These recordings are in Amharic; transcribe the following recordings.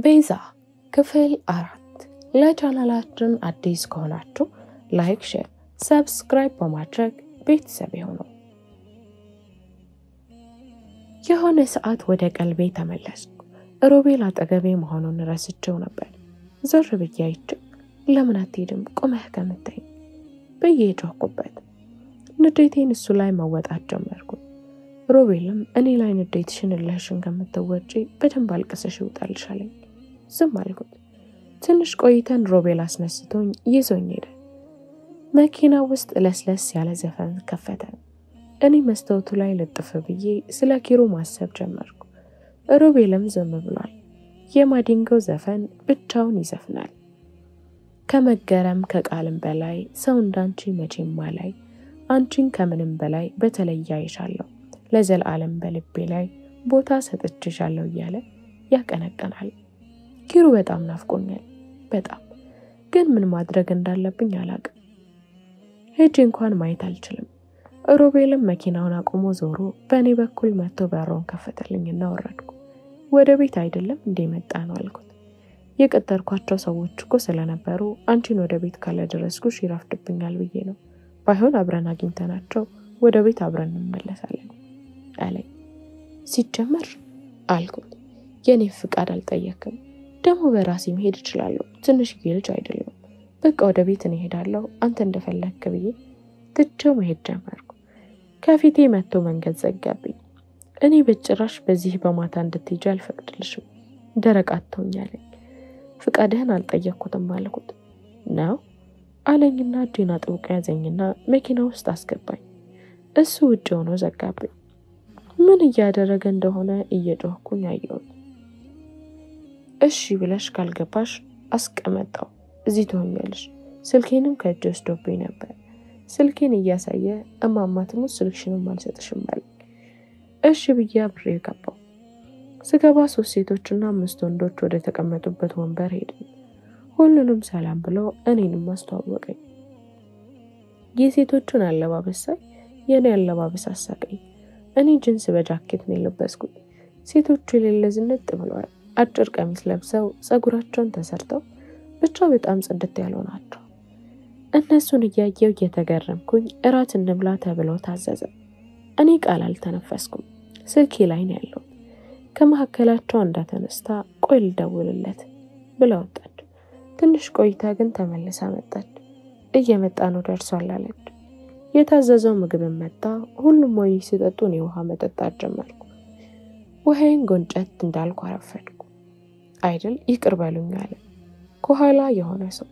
ቤዛ ክፍል 4 ለቻናላችን አዲስ ከሆናችሁ ላይክ፣ ሼር፣ ሰብስክራይብ በማድረግ ቤተሰብ ይሁኑ። የሆነ ሰዓት ወደ ቀልቤ ተመለስኩ። ሮቤል አጠገቤ መሆኑን ረስቼው ነበር። ዞር ብዬ አይቼው ለምን አትሄድም ቆመህ ከምታይ ብዬ ጮህኩበት። ንዴቴን እሱ ላይ መወጣት ጀመርኩ። ሮቤልም እኔ ላይ ንዴትሽን ለሽን ከምትወጪ በደንብ አልቅሰሽ ይውጣልሽ አለኝ። ዝም አልኩት። ትንሽ ቆይተን ሮቤል አስነስቶኝ ይዞኝ ሄደ። መኪና ውስጥ ለስለስ ያለ ዘፈን ከፈተ። እኔ መስታወቱ ላይ ልጥፍ ብዬ ስለ ኪሩ ማሰብ ጀመርኩ። ሮቤልም ዝም ብሏል። የማዲንጎ ዘፈን ብቻውን ይዘፍናል። ከመገረም ከቃልም በላይ ሰው እንዳንቺ መቼም ማላይ፣ አንቺን ከምንም በላይ በተለየ አይሻለሁ፣ ለዘላለም በልቤ ላይ ቦታ ሰጥቼሻለሁ እያለ ያቀነቅናል። ኪሩ በጣም ናፍቆኛል። በጣም ግን ምን ማድረግ እንዳለብኝ አላውቅም። ሄጄ እንኳን ማየት አልችልም። ሮቤልም መኪናውን አቁሞ ዞሮ በእኔ በኩል መጥቶ በሩን ከፈተልኝና ወረድኩ። ወደ ቤት አይደለም እንደመጣ ነው አልኩት። የቀጠርኳቸው ሰዎች እኮ ስለነበሩ አንቺን ወደ ቤት ካለደረስኩሽ ይራፍድብኛል ብዬ ነው። ባይሆን አብረን አግኝተናቸው ወደ ቤት አብረን እንመለሳለን አለኝ። ሲጀመር አልኩት የኔ ፍቃድ አልጠየቅም። ደሞ በራሴ መሄድ እችላለሁ። ትንሽዬ ልጅ አይደለም። በቃ ወደ ቤት እሄዳለሁ አንተ እንደፈለክ ብዬ ትቼው መሄድ ጀመርኩ። ከፊቴ መጥቶ መንገድ ዘጋብኝ። እኔ በጭራሽ በዚህ በማታ እንድትሄጂ አልፈቅድልሽም፣ ደረቅ አትሆኛለኝ። ፍቃድህን አልጠየቅኩትም አልኩት። ነው አለኝና እጄን አጥብቆ ያዘኝና መኪና ውስጥ አስገባኝ። እሱ ውጭ ሆኖ ዘጋብኝ። ምን እያደረገ እንደሆነ እየጮህኩኝ አየሁት። እሺ ብለሽ ካልገባሽ አስቀመጣው እዚህ ትሆኛለሽ። ስልኬንም ከእጄ ወስዶብኝ ነበር። ስልኬን እያሳየ እማማትሙ ስልክሽንም አልሰጥሽም አለኝ። እሺ ብዬ አብሬ ገባሁ። ስገባ 3 ሴቶችና 5 ወንዶች ወደ ተቀመጡበት ወንበር ሄድን። ሁሉንም ሰላም ብሎ እኔንም አስተዋወቀኝ። የሴቶቹን አለባበስ ሳይ የኔ አለባበስ አሳቀኝ። እኔ ጂንስ በጃኬት ነው የለበስኩት። ሴቶቹ የሌለ ዝንጥ ብለዋል። አጭር ቀሚስ ለብሰው ጸጉራቸውን ተሰርተው ብቻ በጣም ጽድት ያለው ናቸው። እነሱን እያየው እየተገረምኩኝ እራት እንብላ ተብሎ ታዘዘ። እኔ ቃል አልተነፈስኩም። ስልኬ ላይ ነው ያለው። ከመሐከላቸው እንዳተነስታ ቆይ ልደውልለት ብላ ወጣች። ትንሽ ቆይታ ግን ተመልሳ መጣች። እየመጣ ነው ደርሷል አለች። የታዘዘው ምግብ መጣ። ሁሉም ወይ ሲጠጡ ነው ውሃ መጠጣት ጀመርኩ። ውሃዬን ጎንጨት እንዳልኩ አረፈድኩ። አይደል ይቅር በሉኝ አለ ከኋላ የሆነ ሰው።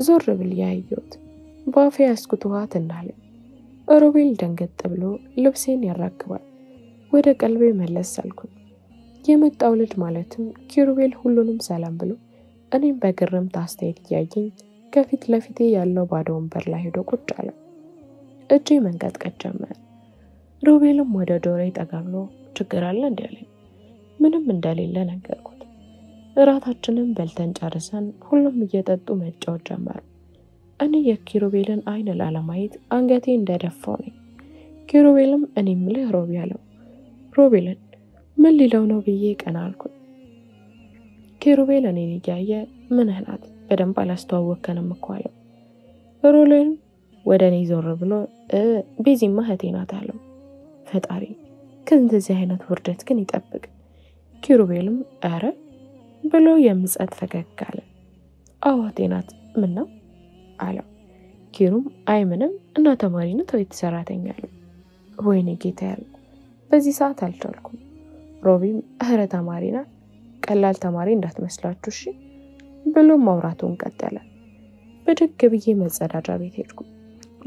ዞር ብል ያየሁት ባፌ ያስኩት ውሃ ተናለ። ሮቤል ደንገጥ ብሎ ልብሴን ያራግባል። ወደ ቀልቤ መለስ አልኩኝ። የመጣው ልጅ ማለትም ኪሩቤል ሁሉንም ሰላም ብሎ እኔም በግርም ታስተያየት ያየኝ ከፊት ለፊቴ ያለው ባዶ ወንበር ላይ ሄዶ ቁጭ አለ። እጄ መንቀጥቀጥ ጀመረ። ሮቤልም ወደ ዶሬ ጠጋብሎ ችግር አለ እንዴ አለኝ። ምንም እንደሌለ ነገርኩት። እራታችንን በልተን ጨርሰን ሁሉም እየጠጡ መጫወት ጀመሩ። እኔ የኪሩቤልን አይን ላለማየት አንገቴ እንደደፋው ነኝ። ኪሩቤልም እኔ ምልህ ሮቢ አለው። ሮቤልን ምን ሊለው ነው ብዬ ቀና አልኩት። ኪሩቤል እኔን እያየ ምን ህናት በደንብ አላስተዋወከንም እኮ አለው። ሮቤልም ወደ እኔ ዞር ብሎ ቤዚማ እህቴ ናት አለው። ፈጣሪ ከእንደዚህ አይነት ውርደት ግን ይጠብቅ። ኪሩቤልም አረ ብሎ የምጸት ፈገግ አለ። አዎ እህቴ ናት ምን ነው አለው። ኪሩም አይ ምንም እና ተማሪ ነው ተወይት ሰራተኛ አለው። ወይኔ ጌታ ያለው በዚህ ሰዓት አልቻልኩም። ሮቢም እህረ ተማሪ ናት ቀላል ተማሪ እንዳትመስላችሁ እሺ ብሎ ማውራቱን ቀጠለ። በደግ ብዬ መጸዳጃ ቤት ሄድኩ።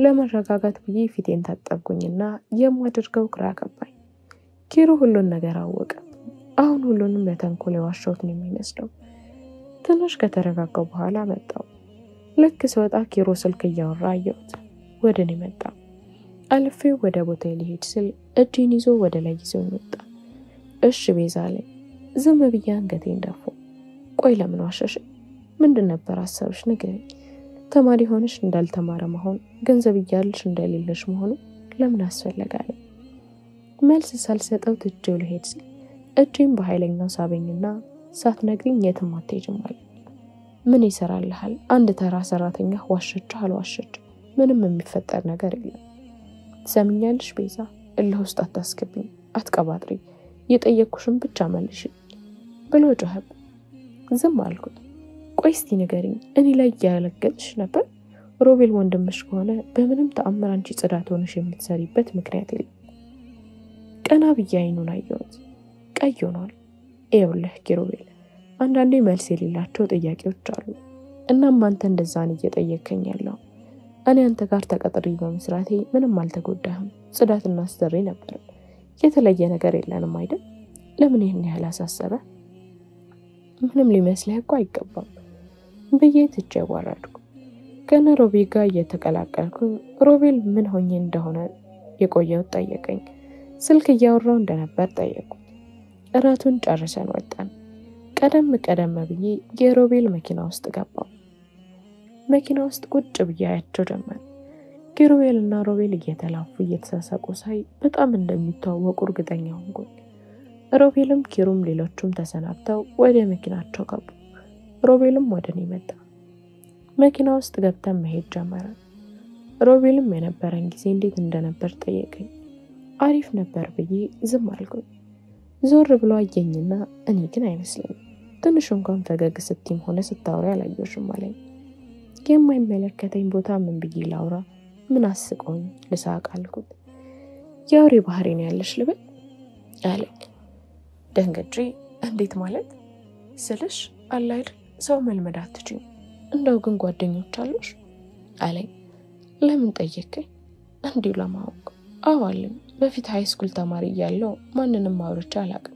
ለመረጋጋት ብዬ ፊቴን ታጠብኩኝና የማደርገው ግራ ገባኝ። ኪሩ ሁሉን ነገር አወቀ። አሁን ሁሉንም ለተንኮል የዋሸሁት ነው የሚመስለው። ትንሽ ከተረጋጋው በኋላ መጣው። ልክ ስወጣ ኪሩ ስልክ እያወራ አየሁት። ወደ እኔ መጣ። አልፌው ወደ ቦታዬ ሊሄድ ስል እጄን ይዞ ወደ ላይ ይዞኝ ወጣ። እሺ ቤዛ አለኝ። ዝም ብዬ አንገቴን ደፋሁ። ቆይ ለምን ዋሸሽ? ምንድን ነበር ሐሳብሽ ንገሪኝ። ተማሪ ሆነሽ እንዳልተማረ መሆን ገንዘብ እያለሽ እንደሌለሽ መሆኑ ለምን አስፈለገ? መልስ ሳልሰጠው ትቼው ልሄድ ስል እጄን በኃይለኛው ሳበኝና ሳትነግሪኝ የትም አትሄጂም አለኝ። ምን ይሰራልሃል? አንድ ተራ ሰራተኛ ዋሸች አልዋሸች ምንም የሚፈጠር ነገር የለም። ትሰሚኛለሽ ቤዛ፣ እልህ ውስጥ አታስገቢኝ፣ አትቀባጥሪ፣ የጠየቅኩሽን ብቻ መልሽ ብሎ ጮኸብ። ዝም አልኩት። ቆይ እስቲ ንገሪኝ፣ እኔ ላይ ያለገጥሽ ነበር? ሮቤል ወንድምሽ ከሆነ በምንም ተአምር አንቺ ጽዳት ሆነሽ የምትሰሪበት ምክንያት የለም። ቀና ብዬ አይኑን አየሁት። ቀይ ሆኗል። ይኸውልህ ኪሩቤል፣ አንዳንዴ መልስ የሌላቸው ጥያቄዎች አሉ። እናም አንተ እንደዛን እየጠየከኝ ያለው እኔ አንተ ጋር ተቀጥሬ በመስራቴ ምንም አልተጎዳህም። ጽዳትና አስደሪ ነበር። የተለየ ነገር የለንም አይደል? ለምን ይሄን ያህል አሳሰበ? ምንም ሊመስልህ እኮ አይገባም ብዬ ትቼ ወረድኩ። ገና ሮቤል ጋር እየተቀላቀልኩ ሮቤል ምን ሆኜ እንደሆነ የቆየው ጠየቀኝ። ስልክ እያወራው እንደነበር ጠየቁ። እራቱን ጨርሰን ወጣን። ቀደም ብዬ የሮቤል መኪና ውስጥ ገባው። መኪና ውስጥ ቁጭ ብዬ አያቸው ጀመር። ኪሩቤል እና ሮቤል እየተላፉ እየተሳሳቁ ሳይ በጣም እንደሚተዋወቁ እርግጠኛ ሆንኩ። ሮቤልም ኪሩም ሌሎቹም ተሰናብተው ወደ መኪናቸው ገቡ። ሮቤልም ወደ እኔ መጣ። መኪና ውስጥ ገብተን መሄድ ጀመረ። ሮቤልም የነበረን ጊዜ እንዴት እንደነበር ጠየቀኝ። አሪፍ ነበር ብዬ ዝም አልኩኝ። ዞር ብሎ አየኝና እኔ ግን አይመስለኝም፣ ትንሽ እንኳን ፈገግ ስትይም ሆነ ስታወሪ አላየሽም አለኝ። የማይመለከተኝ ቦታ ምን ብዬ ላውራ? ምን አስቆኝ ልሳቅ አልኩት። የአውሬ ባህሪ ነው ያለሽ ልበል አለኝ። ደንገጬ እንዴት ማለት ስልሽ አላይድ ሰው መልመድ አትችይም፣ እንደው ግን ጓደኞች አሉሽ አለኝ። ለምን ጠየቀኝ? እንዲሁ ለማወቅ። አዎ አለኝ። በፊት ሃይስኩል ተማሪ እያለሁ ማንንም አውርቼ አላውቅም።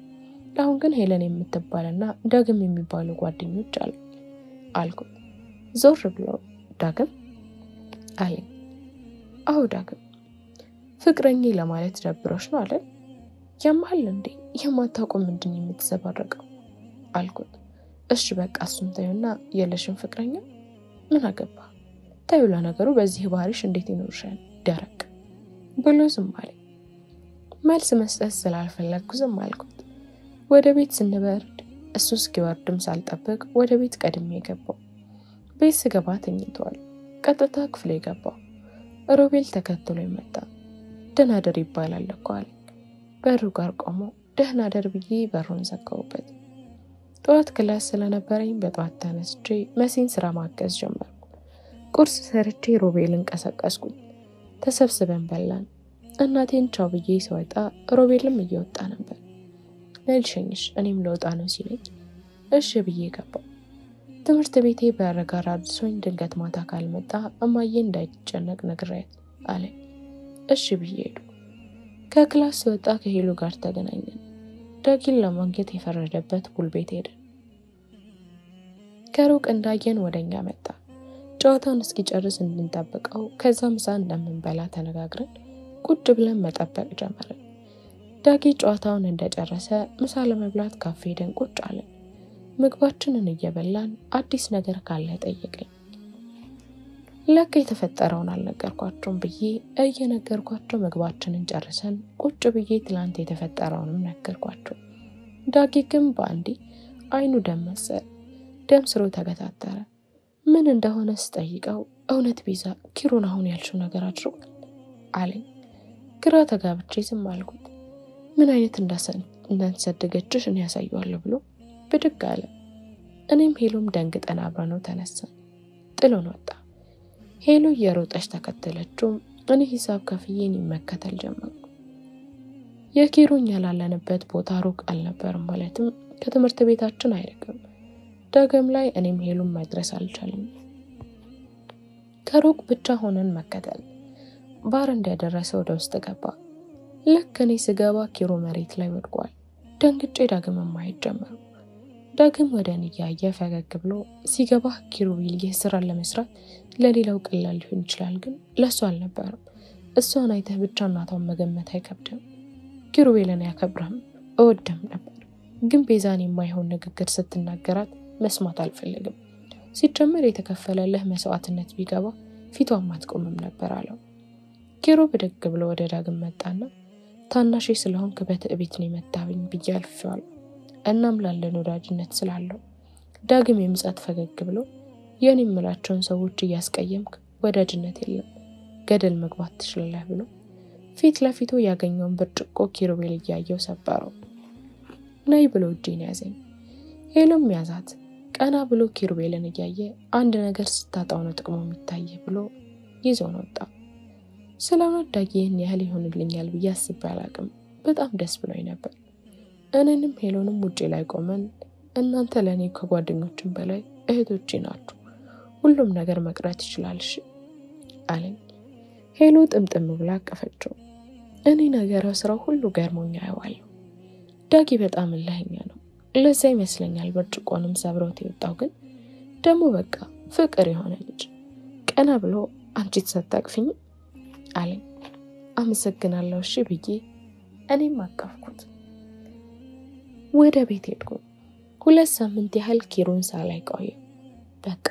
አሁን ግን ሄለን የምትባልና ዳግም የሚባሉ ጓደኞች አሉ አልኩት። ዞር ብሎ ዳግም አለኝ። አዎ ዳግም። ፍቅረኛ ለማለት ደብሮሽ ነው አይደል? ያማል እንዴ? የማታውቀው ምንድን የምትዘባረቀው አልኩት። እሺ በቃ እሱን ተይውና የለሽም ፍቅረኛ? ምን አገባ? ተይው፣ ለነገሩ በዚህ ባህሪሽ እንዴት ይኖርሻል ደረቅ ብሎ ዝም አለኝ። መልስ መስጠት ስላልፈለግኩ ዝም አልኩት። ወደ ቤት ስንበርድ እሱ እስኪወርድም ሳልጠብቅ ወደ ቤት ቀድሜ ገባው። ቤት ስገባ ተኝቷል። ቀጥታ ክፍሌ ገባው። ሮቤል ተከትሎ ይመጣ። ደህና ደር ይባላል እኮ አለኝ። በሩ ጋር ቆሞ ደህና ደር ብዬ በሩን ዘጋሁበት። ጠዋት ክላስ ስለነበረኝ በጠዋት ተነስቼ መሲን ስራ ማገዝ ጀመርኩ። ቁርስ ሰርቼ ሮቤልን ቀሰቀስኩኝ። ተሰብስበን በላን። እናቴን ቻው ብዬ ስወጣ ሮቤልም እየወጣ ነበር። ልሸኝሽ እኔም ልወጣ ነው ሲለኝ እሺ ብዬ ገባው። ትምህርት ቤቴ በር ጋር አድርሶኝ ድንገት ማታ ካልመጣ እማዬ እንዳይጨነቅ ነግሬያት አለኝ። እሺ ብዬ ሄድኩ። ከክላስ ወጣ ከሄሉ ጋር ተገናኘን። ዳጊን ለማግኘት የፈረደበት ፑል ቤት ሄድን። ከሩቅ እንዳየን ወደኛ መጣ። ጨዋታውን እስኪጨርስ እንድንጠብቀው ከዛ ምሳ እንደምንበላ ተነጋግረን ቁጭ ብለን መጠበቅ ጀመርን። ዳጊ ጨዋታውን እንደጨረሰ ምሳ ለመብላት ካፌ ሄደን ቁጭ አለን። ምግባችንን እየበላን አዲስ ነገር ካለ ጠየቀኝ። ለካ የተፈጠረውን አልነገርኳቸውም ብዬ እየነገርኳቸው ምግባችንን ጨርሰን ቁጭ ብዬ ትላንት የተፈጠረውንም ነገርኳቸው። ዳጊ ግን በአንዴ አይኑ ደም መሰለ። ደም ስሩ ተገታተረ። ምን እንደሆነ ስጠይቀው እውነት ቤዛ ኪሩን አሁን ያልሽው ነገር አድርጓል አለኝ። ግራ ተጋብቼ ዝም አልኩት። ምን አይነት እንዳንሰደገችሽ እኔ ያሳየዋለሁ ብሎ ብድግ አለ። እኔም ሄሎም ደንግጠን አብረነው ተነሳን። ጥሎን ወጣ። ሄሎ እየሮጠች ተከተለችው። እኔ ሂሳብ ከፍዬን መከተል ጀመርኩ። የኪሩን ያላለንበት ቦታ ሩቅ አልነበረም፣ ማለትም ከትምህርት ቤታችን አይርቅም። ዳግም ላይ እኔም ሄሎም መድረስ አልቻለም። ከሩቅ ብቻ ሆነን መከተል። ባር እንደደረሰ ወደ ውስጥ ገባ። ልክ እኔ ስገባ ኪሩ መሬት ላይ ወድቋል። ደንግጬ ዳግም ማየት ጀመርኩ። ዳግም ወደ እኔ ያየ ፈገግ ብሎ ሲገባ ኪሩቤል የስራ ለመስራት ለሌላው ቀላል ሊሆን ይችላል፣ ግን ለሱ አልነበረም። እሷን አይተህ ብቻ እናቷን መገመት አይከብድም። ኪሩቤልን ያከብራም እወደም ነበር፣ ግን ቤዛን የማይሆን ንግግር ስትናገራት መስማት አልፈልግም። ሲጀመር የተከፈለልህ መስዋዕትነት ቢገባ ፊቷን ማትቆምም ነበር አለው። ኪሩ ብድግ ብሎ ወደ ዳግም መጣና ታናሽ ስለሆንክ በትዕቢት ነው የመታብኝ ብዬ አልፌዋለሁ እናም ላለን ወዳጅነት ስላለው ዳግም የምጻት ፈገግ ብሎ የኔ የምላቸውን ሰዎች እያስቀየምክ ወዳጅነት የለም ገደል መግባት ትችላለህ ብሎ ፊት ለፊቱ ያገኘውን ብርጭቆ ኪሩቤል እያየው ሰበረው። ናይ ብሎ እጄን ያዘኝ። ሄሎም ያዛት። ቀና ብሎ ኪሩቤልን እያየ አንድ ነገር ስታጣው ነው ጥቅሙ የሚታይ ብሎ ይዞን ወጣ። ስለሆነ ዳጊን ያህል ይሆንልኛል ብዬ አስቤ አላቅም። በጣም ደስ ብሎኝ ነበር። እኔንም ሄሎንም ውጪ ላይ ቆመን እናንተ ለኔ ከጓደኞችም በላይ እህቶቼ ናችሁ፣ ሁሉም ነገር መቅረት ይችላል እሺ አለኝ። ሄሎ ጥምጥም ብላ አቀፈችው። እኔ ነገር ስራው ሁሉ ገርሞኛ ያዋል። ዳጊ በጣም እልህኛ ነው። ለዛ ይመስለኛል ብርጭቆንም ሰብሮት የወጣው። ግን ደግሞ በቃ ፍቅር የሆነ ልጅ ቀና ብሎ አንቺ ተሰጣቅፊኝ አለኝ። አመሰግናለሁ እሺ ብዬ እኔም አቀፍኩት። ወደ ቤት ሄድኩ። 2 ሳምንት ያህል ኪሩን ሳላይ ቆየ። በቃ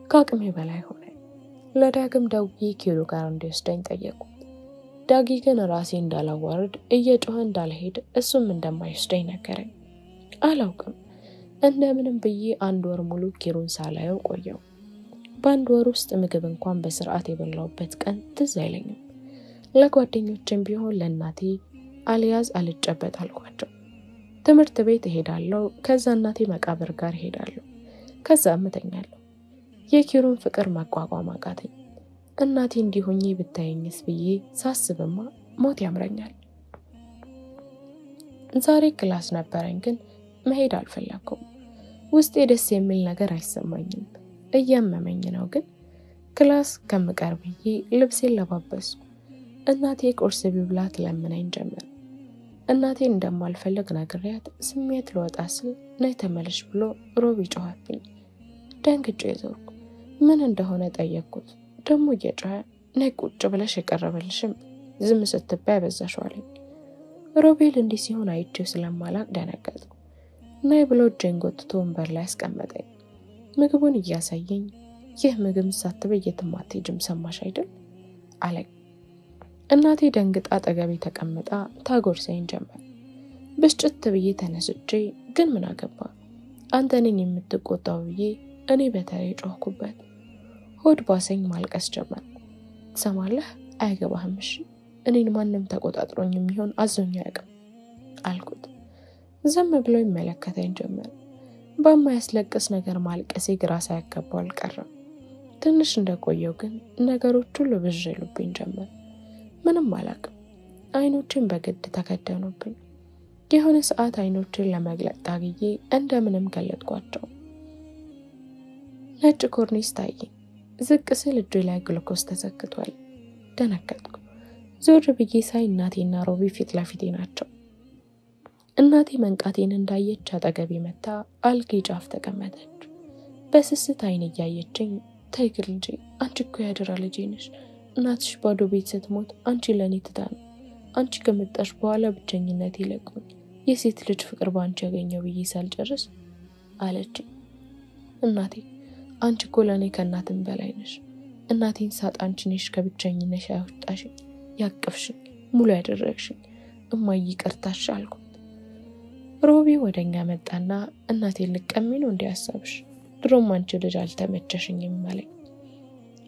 ከአቅሜ በላይ ሆነ። ለዳግም ደውዬ ኪሩ ጋር እንዲወስደኝ ጠየቁ። ዳጊ ግን ራሴ እንዳላዋርድ እየጮኸ እንዳልሄድ እሱም እንደማይወስደኝ ነገረኝ። አላውቅም እንደምንም ብዬ 1 ወር ሙሉ ኪሩን ሳላየው ቆየው። በአንድ ወር ውስጥ ምግብ እንኳን በስርዓት የበላውበት ቀን ትዝ አይለኝም። ለጓደኞቼም ቢሆን ለእናቴ አልያዝ አልጨበጥ አልኳቸው። ትምህርት ቤት እሄዳለሁ፣ ከዛ እናቴ መቃብር ጋር እሄዳለሁ፣ ከዛ እተኛለሁ። የኪሩን ፍቅር መቋቋም አቃተኝ። እናቴ እንዲሆኚ ብታየኝስ ብዬ ሳስብማ ሞት ያምረኛል። ዛሬ ክላስ ነበረኝ ግን መሄድ አልፈለኩም። ውስጤ ደስ የሚል ነገር አይሰማኝም። እያመመኝ ነው። ግን ክላስ ከመቀር ብዬ ልብሴን ለባበስኩ። እናቴ ቁርስ ቢብላት ለምናኝ ጀመር። እናቴ እንደማልፈልግ ነግሬያት ስሜት ልወጣ ስል ነይ ተመለሽ ብሎ ሮቢ ጮኸብኝ። ደንግጬ ዞርኩ። ምን እንደሆነ ጠየቅኩት። ደሞ እየጮኸ ነይ ቁጭ ብለሽ የቀረበልሽም ዝም ስትባይ በዛሽው አለኝ። ሮቤል እንዲህ ሲሆን አይቼው ስለማላቅ ደነገጥኩ። ነይ ብሎ እጄን ጎትቶ ወንበር ላይ አስቀመጠኝ። ምግቡን እያሳየኝ ይህ ምግብ ሳትበይ የትም አትሄጂም ሰማሽ አይደል አለኝ። እናቴ ደንግጣ አጠገቤ ተቀምጣ ታጎርሰኝ ጀመር። ብስጭት ብዬ ተነስቼ ግን ምን አገባ አንተ እኔን የምትቆጣው ብዬ እኔ በተለይ ጮህኩበት። ሆድ ባሰኝ፣ ማልቀስ ጀመር። ትሰማለህ አይገባህም እሺ እኔን ማንም ተቆጣጥሮኝ የሚሆን አዞኛ ያውቃል አልኩት። ዝም ብሎ ይመለከተኝ ጀመር። በማያስለቅስ ነገር ማልቀሴ ግራ ሳያጋባው አልቀረም። ትንሽ እንደቆየው ግን ነገሮች ሁሉ ብዥ ይሉብኝ ጀመር። ምንም አላውቅም። አይኖቼን በግድ ተከደኑብኝ። የሆነ ሰዓት አይኖቼን ለመግለጥ ታግዬ እንደምንም ገለጥኳቸው። ነጭ ኮርኒስ ታየኝ። ዝቅ ስል እጄ ላይ ግሉኮስ ተሰክቷል። ደነገጥኩ። ዞር ብዬ ሳይ እናቴና ሮቢ ፊት ለፊቴ ናቸው። እናቴ መንቃቴን እንዳየች አጠገቤ መታ አልጌ ጫፍ ተቀመጠች። በስስት አይን እያየችኝ ተይ ግን ልጄ አንቺ እኮ ያደራ ልጄ ነሽ። እናትሽ ባዶ ቤት ስትሞት አንቺ ለኔ ትታ ነው። አንቺ ከመጣሽ በኋላ ብቸኝነት ይለቁኝ የሴት ልጅ ፍቅር ባንቺ ያገኘው ብዬ ሳልጨርስ አለች። እናቴ አንቺ እኮ ለኔ ከእናትም በላይ ነሽ። እናቴን ሳጣ አንቺ ነሽ ከብቸኝነት ያወጣሽኝ፣ ያቀፍሽኝ፣ ሙሉ ያደረግሽኝ። እማዬ ይቅርታሽ አልኩት። ሮቢ ወደኛ መጣና እናቴን ልቀሚ ነው እንዲያሳብሽ ድሮም አንቺ ልጅ አልተመቸሽኝም አለኝ።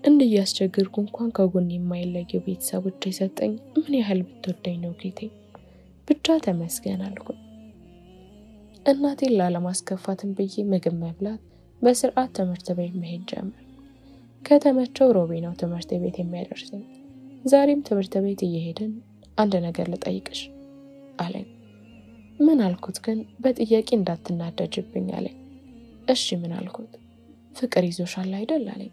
እንዲያስቸግርኩ እንኳን ከጎን የማይለየው ቤተሰቦች የሰጠኝ ምን ያህል ብትወደኝ ነው ጌቴ። ብቻ ተመስገን አልኩት። እናቴን ላለማስከፋትም ብዬ ምግብ መብላት በስርዓት ትምህርት ቤት መሄድ ጀመር። ከተመቸው ሮቢ ነው ትምህርት ቤት የሚያደርሰኝ። ዛሬም ትምህርት ቤት እየሄድን አንድ ነገር ልጠይቅሽ አለኝ። ምን አልኩት ግን በጥያቄ እንዳትናደጅብኝ አለኝ። እሺ ምን አልኩት። ፍቅር ይዞሻል አይደል አለኝ።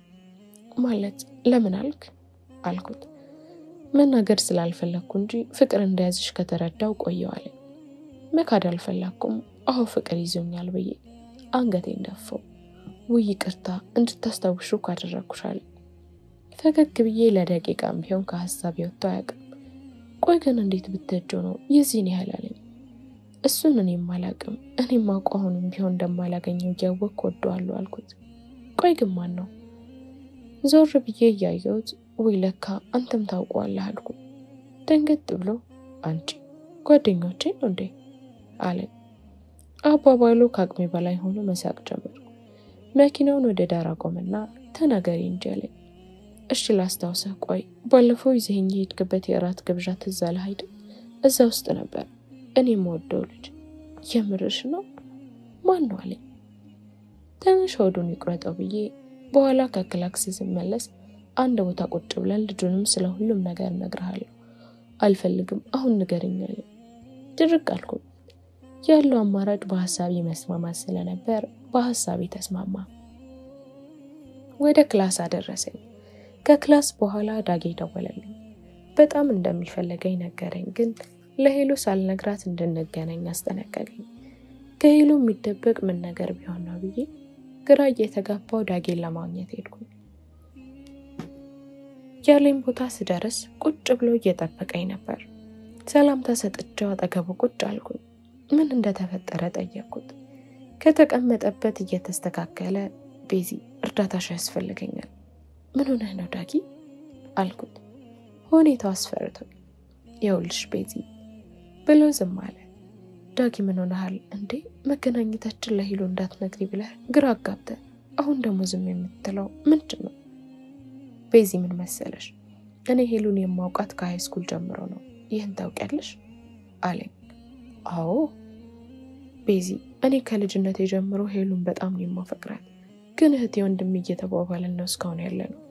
ማለት ለምን አልኩት። መናገር ስላልፈለኩ እንጂ ፍቅር እንደያዝሽ ከተረዳው ቆየው አለኝ። መካድ አልፈለኩም። አዎ ፍቅር ይዞኛል ብዬ አንገቴን ደፋው። ውይ ይቅርታ እንድታስታውሹ ካደረኩሻል። ፈገግ ብዬ ለደቂቃም ቢሆን ከሐሳብ ወጥቶ አያውቅም። ቆይ ግን እንዴት ብትጀው ነው የዚህን ያህል አለኝ። እሱን እኔም አላውቅም። እኔም አውቀውንም ቢሆን እንደማላገኘው ያወቅኩ ወደዋለሁ አልኩት። ቆይ ግን ማን ነው? ዞር ብዬ ያየሁት ወይ ለካ አንተም ታውቀዋለህ አልኩ። ደንገጥ ብሎ አንቺ ጓደኞቼ ነው እንዴ አለ። አባባሉ ከአቅሜ በላይ ሆኖ መሳቅ ጀመርኩ። መኪናውን ወደ ዳር አቆመና ተናገሪ እንጂ አለኝ። እሺ ላስታውስህ፣ ቆይ ባለፈው ይዘኸኝ የሄድክበት የእራት ግብዣ ትዝ አለህ አይደል? እዛ ውስጥ ነበር እኔ የምወደው ልጅ። የምርሽ ነው? ማን ነው አለኝ። ትንሽ ሆዱን ይቁረጠው ብዬ በኋላ ከክላክስ ስመለስ አንድ ቦታ ቁጭ ብለን ልጁንም ስለ ሁሉም ነገር እነግርሃለሁ። አልፈልግም አሁን ንገረኝ አለኝ። ድርቅ አልኩ። ያለው አማራጭ በሐሳቤ መስማማት ስለነበር በሐሳቤ ተስማማ። ወደ ክላስ አደረሰኝ። ከክላስ በኋላ ዳጌ ደወለልኝ። በጣም እንደሚፈልገኝ ነገረኝ፣ ግን ለሄሉ ሳልነግራት እንድንገናኝ አስጠነቀቀኝ። ከሄሉ የሚደበቅ ምን ነገር ቢሆን ነው ብዬ ግራ እየተጋባው ዳጌን ለማግኘት ሄድኩኝ። ያለኝ ቦታ ስደርስ ቁጭ ብሎ እየጠበቀኝ ነበር። ሰላምታ ሰጥቼው አጠገቡ ቁጭ አልኩኝ። ምን እንደተፈጠረ ጠየቅኩት። ከተቀመጠበት እየተስተካከለ ቤዚ እርዳታሽ ያስፈልገኛል። ምን ሆነህ ነው ዳጊ አልኩት። ሁኔታው አስፈርቶኝ። ይኸውልሽ ቤዚ ብሎ ዝም አለ። ዳጊ ምን ሆነሃል እንዴ? መገናኘታችን ለሄሉ እንዳትነግሪ ብለህ ግራ አጋብተህ አሁን ደግሞ ዝም የምትለው ምንድን ነው? ቤዚ ምን መሰለሽ፣ እኔ ሄሉን የማውቃት ከሃይስኩል ጀምሮ ነው። ይህን ታውቂያለሽ አለኝ። አዎ ቤዚ፣ እኔ ከልጅነት ጀምሮ ሄሉን በጣም ነው የማፈቅራት፣ ግን እህቴ ወንድም እየተባባልን ነው እስካሁን ያለነው።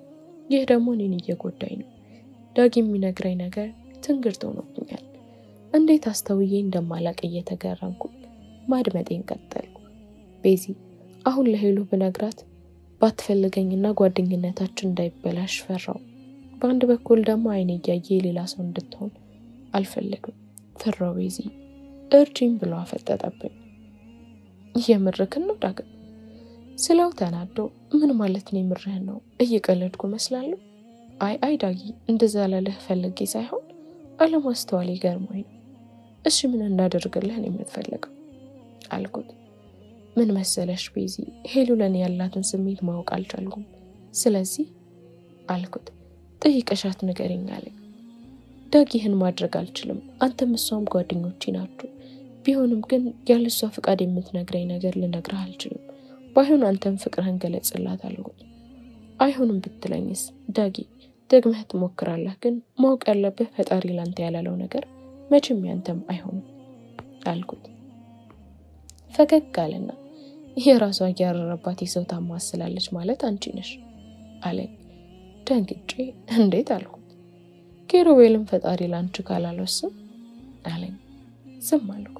ይህ ደግሞ እኔን እየጎዳኝ ነው። ዳጊ የሚነግረኝ ነገር ትንግርት ሆኖብኛል። እንዴት አስተውዬ እንደማላቅ እየተገረምኩ ማድመጤን ቀጠልኩ። ቤዚ፣ አሁን ለሄሉ ብነግራት ባትፈልገኝና ጓደኝነታችን እንዳይበላሽ ፈራው። በአንድ በኩል ደግሞ አይኔ እያየ ሌላ ሰው እንድትሆን አልፈልግም። ፈራው ቤዚ እርጂኝ ብሎ አፈጠጠብኝ። የምርክን ነው ዳግም ስለው ተናዶ፣ ምን ማለት ነው የምርህን ነው? እየቀለድኩ መስላለሁ? አይ ዳጊ፣ እንደዛ ላለህ ፈልጌ ሳይሆን አለማስተዋል ይገርመኝ ነው። እሺ ምን እንዳደርግልህ ነው የምትፈልገው አልኩት። ምን መሰለሽ ቤዚ፣ ሄሉ ለኔ ያላትን ስሜት ማወቅ አልቻልኩም። ስለዚህ አልኩት፣ ጠይቀሻት ንገሪኝ አለኝ። ዳጊ ይህን ማድረግ አልችልም። አንተም እሷም ጓደኞቼ ናችሁ። ቢሆንም ግን ያለሷ ፍቃድ የምትነግረኝ ነገር ልነግርህ አልችልም። ባይሆን አንተም ፍቅርህን ገለጽላት አልኩት። አይሆንም ብትለኝስ ዳጊ፣ ደግመህ ትሞክራለህ፣ ግን ማወቅ ያለብህ ፈጣሪ ላንተ ያላለው ነገር መቼም ያንተም አይሆንም አልኩት። ፈገግ አለና የራሷ ያረረባት የሰው ታማስላለች ማለት አንቺ ነሽ አለኝ። ደንግጬ እንዴት አልኩት። ኪሩቤልን ፈጣሪ ላንቺ ካላለውስም አለኝ። ዝም አልኩ።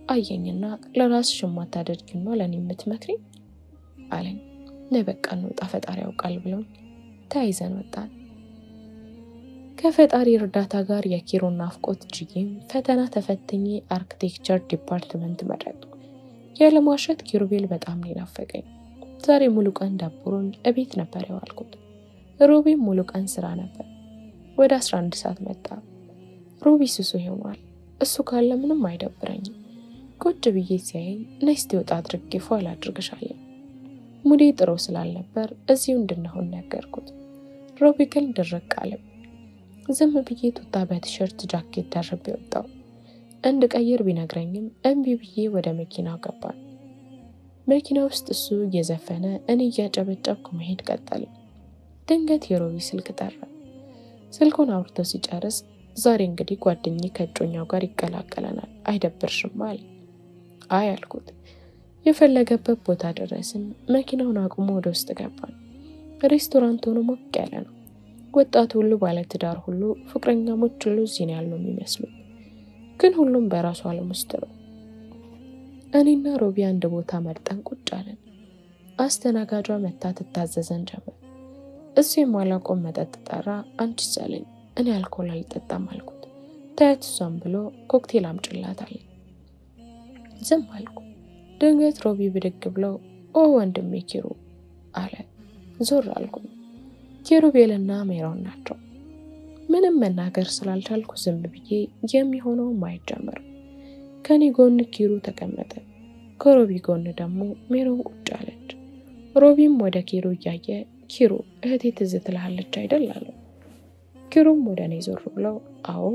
አየኝና ለራስሽ የማታደርጊው ነው ለኔ የምትመክሪኝ አለኝ። ለበቃ እንውጣ ፈጣሪ ያውቃል ብሎኝ ተያይዘን ወጣን። ከፈጣሪ እርዳታ ጋር የኪሩን ናፍቆት ጅጌም ፈተና ተፈትኜ አርኪቴክቸር ዲፓርትመንት መረጥኩ። ያለማሸት ኪሩቤል በጣም ናፈቀኝ። ዛሬ ሙሉ ቀን ደብሮኝ እቤት ነበር የዋልኩት። ሮቢም ሙሉ ቀን ስራ ነበር። ወደ 11 ሰዓት መጣ። ሮቢ ሱሱ ይሆናል። እሱ ካለ ምንም አይደብረኝም። ቁጭ ብዬ ሲያየኝ ነስቲ ወጣ አድርጌ ፏል አድርገሻለሁ። ሙዴ ጥሩ ስላልነበር እዚሁ እንድንሆን ነገርኩት። ሮቢ ግን ድርቅ አለ። ዝም ብዬ ቱታ በቲሸርት ጃኬት ደርቤ ወጣው። እንድቀይር ቢነግረኝም እምቢ ብዬ ወደ መኪናው ገባን። መኪና ውስጥ እሱ እየዘፈነ እኔ እያጨበጨብኩ መሄድ ቀጠለ። ድንገት የሮቢ ስልክ ጠራ። ስልኩን አውርቶ ሲጨርስ ዛሬ እንግዲህ ጓደኛዬ ከጮኛው ጋር ይቀላቀለናል አይደብርሽም አለ። አይ አልኩት። የፈለገበት ቦታ ደረስን። መኪናውን አቁሞ ወደ ውስጥ ገባን። ሬስቶራንቱ ሞቅ ያለ ነው። ወጣቱ ሁሉ ባለ ትዳር ሁሉ ፍቅረኛሞች ሁሉ እዚህ ነው ያለው የሚመስሉ፣ ግን ሁሉም በራሱ ዓለም ውስጥ ነው። እኔና ሮቢ አንድ ቦታ መርጠን ቁጭ አለን። አስተናጋጇ መታ ትታዘዘን ጀመር። እሱ የማላውቀው መጠጥ ጠራ። አንቺ ሳለኝ እኔ አልኮል አልጠጣም አልኩት። ታያት እሷም ብሎ ኮክቴል አምጭላት አለ። ዝም አልኩ። ድንገት ሮቢ ብድግ ብሎ ኦ ወንድሜ ኪሩ አለ። ዞር አልኩ። ኪሩቤልና ሜሮን ናቸው። ምንም መናገር ስላልቻልኩ ዝም ብዬ የሚሆነው ማየት ጀመርኩ። ከኔ ጎን ኪሩ ተቀመጠ። ከሮቢ ጎን ደግሞ ሜሮን ቁጭ አለች። ሮቢም ወደ ኪሩ እያየ ኪሩ እህቴ ትዝ ትልሃለች አይደል አለው። ኪሩም ወደ እኔ ዞር ብሎ አዎ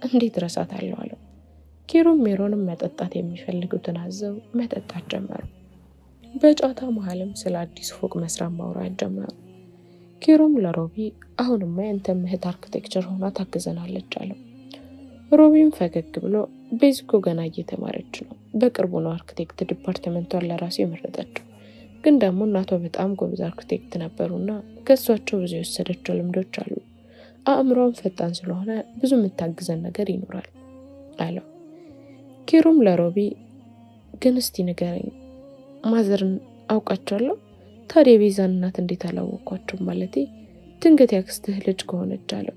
እንዴት ረሳታለሁ አለው። ኪሩም ሜሮንም መጠጣት የሚፈልጉትን አዘው መጠጣት ጀመሩ። በጨዋታ መሃልም ስለ አዲስ ፎቅ መስራት ማውራት ጀመሩ። ኪሩም ለሮቢ አሁንማ ያንተ እህት አርኪቴክቸር ሆና ታግዘናለች አለው። ሮቢም ፈገግ ብሎ ቤዝኮ ገና እየተማረች ነው፣ በቅርቡ ነው አርኪቴክት ዲፓርትመንቷን ለራሱ የመረጠችው። ግን ደግሞ እናቷ በጣም ጎበዝ አርኪቴክት ነበሩና ከሷቸው ብዙ የወሰደችው ልምዶች አሉ። አእምሮም ፈጣን ስለሆነ ብዙ የምታግዘን ነገር ይኖራል አለው። ኪሩም ለሮቢ ግን እስቲ ንገረኝ፣ ማዘርን አውቃቸዋለሁ? ታዲያ ቤዛን እናት እንዴት አላወቅኳቸውም? ማለቴ ድንገት ያክስትህ ልጅ ከሆነች አለው።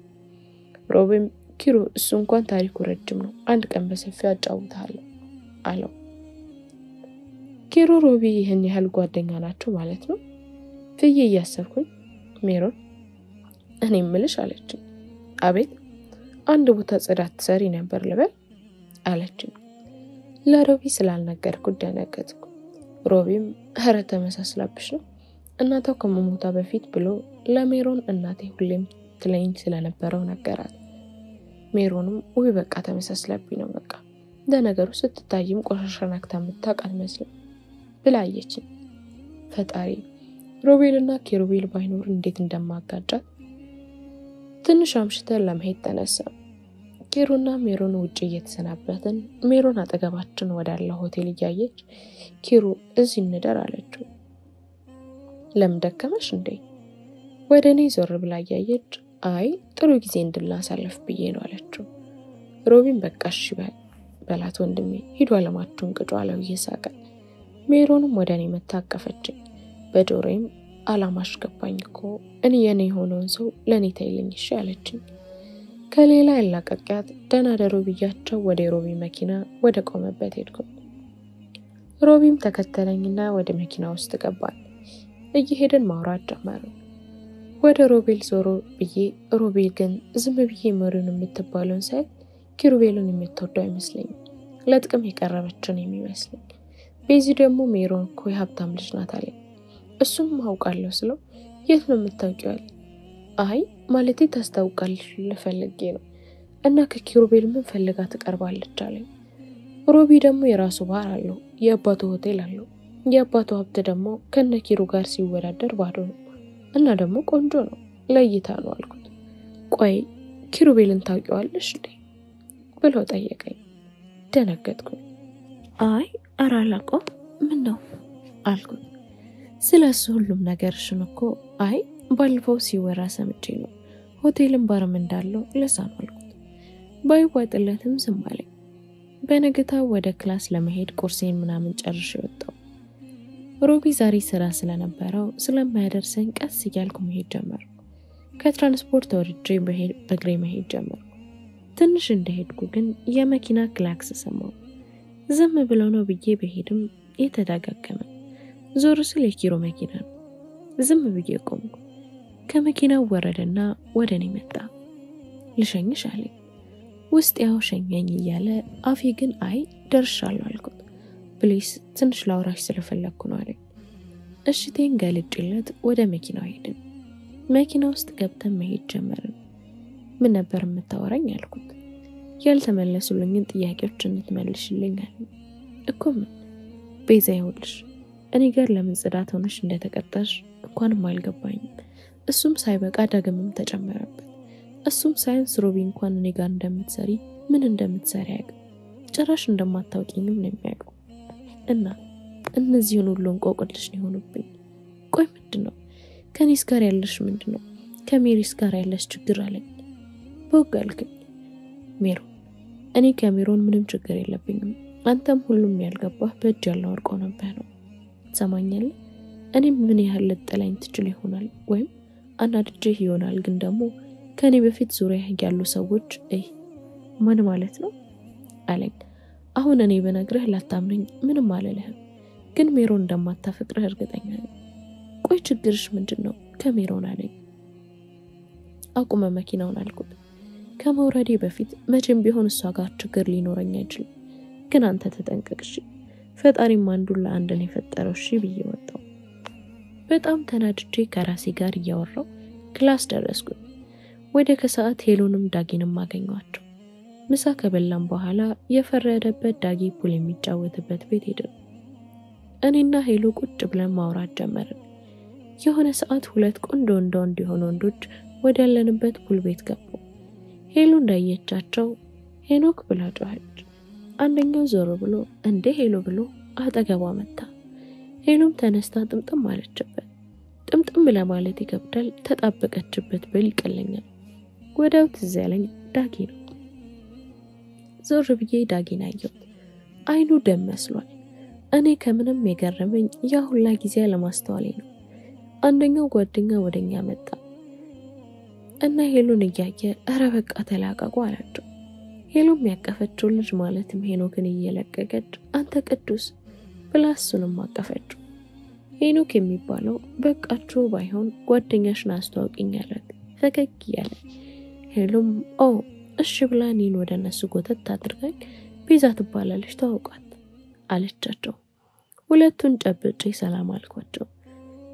ሮቢም ኪሩ እሱ እንኳን ታሪኩ ረጅም ነው፣ አንድ ቀን በሰፊው አጫውታለሁ አለው። ኪሩ ሮቢ ይህን ያህል ጓደኛ ናቸው ማለት ነው ብዬ እያሰብኩኝ ሜሮን እኔ ምልሽ አለችኝ። አቤት? አንድ ቦታ ጽዳት ሰሪ ነበር ልበል አለችኝ። ለሮቢ ስላልነገርኩት ደነገጥኩ። ሮቢም ኧረ ተመሳስላብሽ ነው እናቷ ከመሞቷ በፊት ብሎ ለሜሮን እናቴ ሁሌም ትለኝ ስለነበረው ነገራት። ሜሮንም ወይ በቃ ተመሳስላብኝ ነው በቃ ለነገሩ ስትታይም ቆሻሻ ነክታ የምታውቅ አትመስልም ብላየችኝ። ፈጣሪ ሮቤልና ኪሩቤል ባይኖር እንዴት እንደማጋጫት። ትንሽ አምሽተን ለመሄድ ተነሳ። ኪሩና ሜሮን ውጪ እየተሰናበትን ሜሮን አጠገባችን ወዳለ ሆቴል እያየች ኪሩ እዚህ እንደር አለችው። ለምን ደከመሽ እንዴ? ወደኔ ዞር ብላ እያየች አይ ጥሩ ጊዜ እንድናሳልፍ ብዬ ነው አለችው። ሮቢን በቃ እሺ በላት ወንድሜ ሂዱ አለማችሁን ቅጩ አለው እየሳቀ። ሜሮንም ወደኔ መታቀፈችኝ። በጆሮዬም አላማሽ ገባኝ እኮ እኔ የኔ የሆነውን ሰው ለኔ ታይልኝ እሺ አለችኝ። ከሌላ ያላቀቂያት ደናደሩ ብያቸው ወደ ሮቢ መኪና ወደ ቆመበት ሄድኩ። ሮቢም ተከተለኝና ወደ መኪና ውስጥ ገባን። እየሄድን ማውራት ጀመርን። ወደ ሮቤል ዞሮ ብዬ ሮቤል ግን ዝም ብዬ ሜሮን የምትባለውን ሳይ ኪሩቤልን የምትወደው አይመስለኝም፣ ለጥቅም የቀረበችን የሚመስለኝ። በዚህ ደግሞ ሜሮን እኮ የሀብታም ልጅ ናት አለኝ። እሱም አውቃለሁ ስለው የት ነው የምታውቂው? አይ ማለቴ ታስታውቃለሽ ልፈልጌ ነው እና ከኪሩቤል ምን ፈልጋ ትቀርባለች አለኝ። ሮቢ ደግሞ የራሱ ባር አለው፣ የአባቱ ሆቴል አለው። የአባቱ ሀብት ደግሞ ከነኪሩ ጋር ሲወዳደር ባዶ ነው እና ደግሞ ቆንጆ ነው፣ ለይታ ነው አልኩት። ቆይ ኪሩቤልን ታውቂዋለሽ እንዴ ብሎ ጠየቀኝ። ደነገጥኩ። አይ አራላቆም ምን ነው አልኩት። ስለሱ ሁሉም ነገርሽን እኮ አይ ባልፈው ሲወራ ሰምቼ ነው፣ ሆቴልን ባርም እንዳለው ለዛ ነው አልኩት። ባይዋጥለትም ዝም አለኝ። በነገታው ወደ ክላስ ለመሄድ ቁርሴን ምናምን ጨርሼ ወጣሁ። ሮቢ ዛሬ ስራ ስለነበረው ስለማያደርሰኝ ቀስ እያልኩ መሄድ ጀመርኩ። ከትራንስፖርት ወርጄ በእግሬ መሄድ ጀመርኩ። ትንሽ እንደሄድኩ ግን የመኪና ክላክስ ሰማሁ። ዝም ብለው ነው ብዬ በሄድም የተደጋገመ። ዞር ስል የኪሩ መኪና ነው። ዝም ብዬ ቆምኩ። ከመኪናው ወረደና ወደኔ መጣ። ልሸኝሽ አለኝ። ውስጥ ያው ሸኘኝ እያለ አፌ ግን አይ ደርሻለሁ አልኩት። ፕሊስ ትንሽ ላውራሽ ስለፈለኩ ነው አለኝ። እሽቴን ገልጬለት ወደ መኪናው ሄድን። መኪና ውስጥ ገብተን መሄድ ጀመርን። ምን ነበር የምታወራኝ አልኩት። ያልተመለሱልኝን ጥያቄዎች እንድትመልሽልኝ አለኝ። እኮ ምን? ቤዛ ይኸውልሽ እኔ ጋር ለምን ጽዳት ሆነሽ እንደተቀጠርሽ እንኳንም አልገባኝም። እሱም ሳይበቃ ዳግምም ተጨመረበት። እሱም ሳይንስ ሮቢ እንኳን እኔ ጋር እንደምትሰሪ ምን እንደምትሰሪ ያውቅ፣ ጭራሽ እንደማታውቂኝም ነው የሚያውቀው። እና እነዚህን ሁሉ እንቆቅልሽ ነው የሆኑብኝ። ቆይ ምንድነው ከኔስ ጋር ያለሽ ምንድነው? ከሜሪስ ጋር ያለሽ ችግር አለኝ። ቦጋልከኝ ሜሮን እኔ ከሜሮን ምንም ችግር የለብኝም። አንተም ሁሉም ያልገባህ በእጅ ያለው ወርቆ ነበር ነው። ሰማኛለህ? እኔ ምን ያህል ልጠላኝ ትችል ይሆናል ወይም አናድጄህ ይሆናል፣ ግን ደግሞ ከኔ በፊት ዙሪያ ያሉ ሰዎች ማን ማለት ነው አለኝ። አሁን እኔ በነግርህ ላታምነኝ ምንም አልልህም፣ ግን ሜሮን እንደማታፈቅርህ እርግጠኛ ነኝ። ቆይ ችግርሽ ምንድነው ከሜሮን አለኝ። አቁመ መኪናውን አልኩት። ከመውረዴ በፊት መቼም ቢሆን እሷ ጋር ችግር ሊኖረኝ አይችልም፣ ግን አንተ ተጠንቀቅሽ። ፈጣሪም አንዱን ለአንድ ነው የፈጠረው እሺ ብዬ ወጣሁ። በጣም ተናድጄ ከራሴ ጋር እያወራው ክላስ ደረስኩ። ወደ ከሰዓት ሄሎንም ዳጊንም አገኘኋቸው። ምሳ ከበላን በኋላ የፈረደበት ዳጊ ፑል የሚጫወትበት ቤት ሄድን። እኔና ሄሎ ቁጭ ብለን ማውራት ጀመርን። የሆነ ሰዓት ሁለት ቆንጆ እንዲሆኑ ወንዶች ወደ ያለንበት ፑል ቤት ገቡ። ሄሎ እንዳየቻቸው ሄኖክ ብላ ጮኸች። አንደኛው ዞር ብሎ እንዴ ሄሎ ብሎ አጠገቧ መጣ። ሄሎም ተነስታ ጥምጥም አለችበት። ጥምጥም ለማለት ይከብዳል፣ ተጣበቀችበት ብል ይቀለኛል። ወዲያው ትዝ ያለኝ ዳጊ ነው። ዞር ብዬ ዳጊን አየሁት። አይኑ ደም መስሏል። እኔ ከምንም የገረመኝ ያ ሁላ ጊዜ ለማስተዋሌ ነው። አንደኛው ጓደኛ ወደኛ መጣ እና ሄሎን እያየ አረ በቃ ተላቀቁ አላቸው። ሄሎም ያቀፈችው ልጅ ማለትም ሄኖክን እየለቀቀች አንተ ቅዱስ ብላ እሱንም አቀፈችው። ሄኖክ የሚባለው በቃችሁ ባይሆን ጓደኛሽን አስተዋውቂኝ አላት ፈገግ እያለ። ሄሎም እሺ ብላ እኔን ወደ እነሱ ጎተት አድርጋኝ ቤዛ ትባላለች ተዋውቃት አለቻቸው። ሁለቱን ጨብጬ ሰላም አልኳቸው።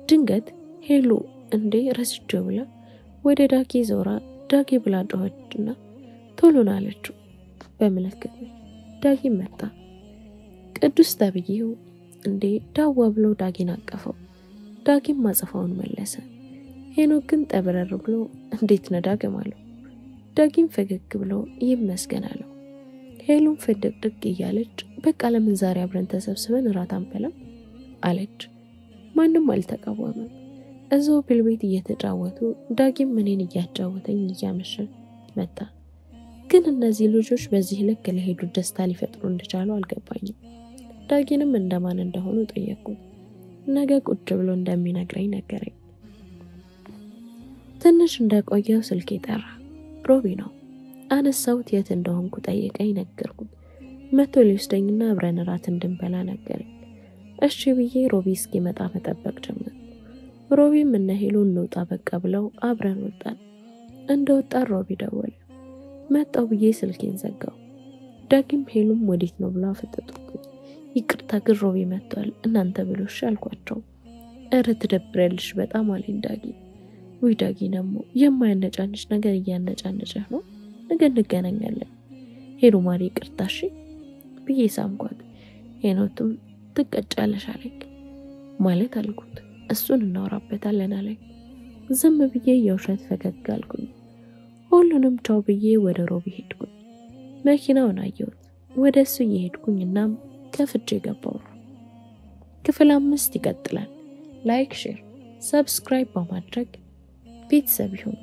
ድንገት ሄሎ እንዴ ረስቼው ብላ ወደ ዳጊ ዞራ ዳጊ ብላ ጮኸችና ቶሎና አለችው በመለከት። ዳጊ መጣ። ቅዱስ ተብዬው እንዴ ዳዋ ብሎ ዳጊን አቀፈው። ዳጊም ማጽፋውን መለሰ። ሄኖክ ግን ጠብረር ብሎ እንዴት ነዳገም አለው። ዳጊም ፈገግ ብሎ ይመስገን አለው። ሄሎም ፈደቅድቅ እያለች በቃ ለምን ዛሬ አብረን ተሰብስበን እራት አንበላም አለች። ማንም አልተቃወመም። እዛው ፑል ቤት እየተጫወቱ ዳጊም እኔን እያጫወተኝ እያመሸ መጣ። ግን እነዚህ ልጆች በዚህ ልክ ለሄዱ ደስታ ሊፈጥሩ እንደቻሉ አልገባኝም። ዳጊንም እንደማን እንደሆኑ ጠየቅኩት። ነገ ቁጭ ብሎ እንደሚነግረኝ ነገረኝ። ትንሽ እንደቆየው ስልኬ ጠራ። ሮቢ ነው። አነሳሁት። የት እንደሆንኩ ጠየቀኝ፣ ነገርኩት። መቶ ሊወስደኝና አብረን እራት እንድንበላ ነገረኝ። እሺ ብዬ ሮቢ እስኪመጣ መጠበቅ ጀመርኩ። ሮቢም እና ሄሎ እንውጣ በቃ ብለው አብረን ወጣን። እንደወጣ ሮቢ ደወለ። መጣው ብዬ ስልኬን ዘጋው። ዳጊም ሄሎም ወዴት ነው ብላ ፈጠጡኝ። ይቅርታ ግን ሮቢ መጥቷል እናንተ ብሎሽ አልኳቸው። እረ ትደብረልሽ በጣም አለኝ ዳጊ። ወይ ዳጊ ደግሞ የማያነጫንጭ ነገር እያነጫነጨህ ነው። ነገ እንገናኛለን። ሄሎ ማሪ ይቅርታሽ ብዬ ሳምኳት። ሄኖትም ትቀጫለሽ አለኝ ማለት አልኩት። እሱን እናወራበታለን አለኝ። ዝም ብዬ የውሸት ፈገግ አልኩኝ። ሁሉንም ቻው ብዬ ወደ ሮቢ ሄድኩኝ። መኪናውን አየሁት። ወደሱ እየሄድኩኝና ከፍቼ ገባሁ። ክፍል 5 ይቀጥላል። ላይክ፣ ሼር፣ ሰብስክራይብ በማድረግ ቤተሰብ ይሁኑ።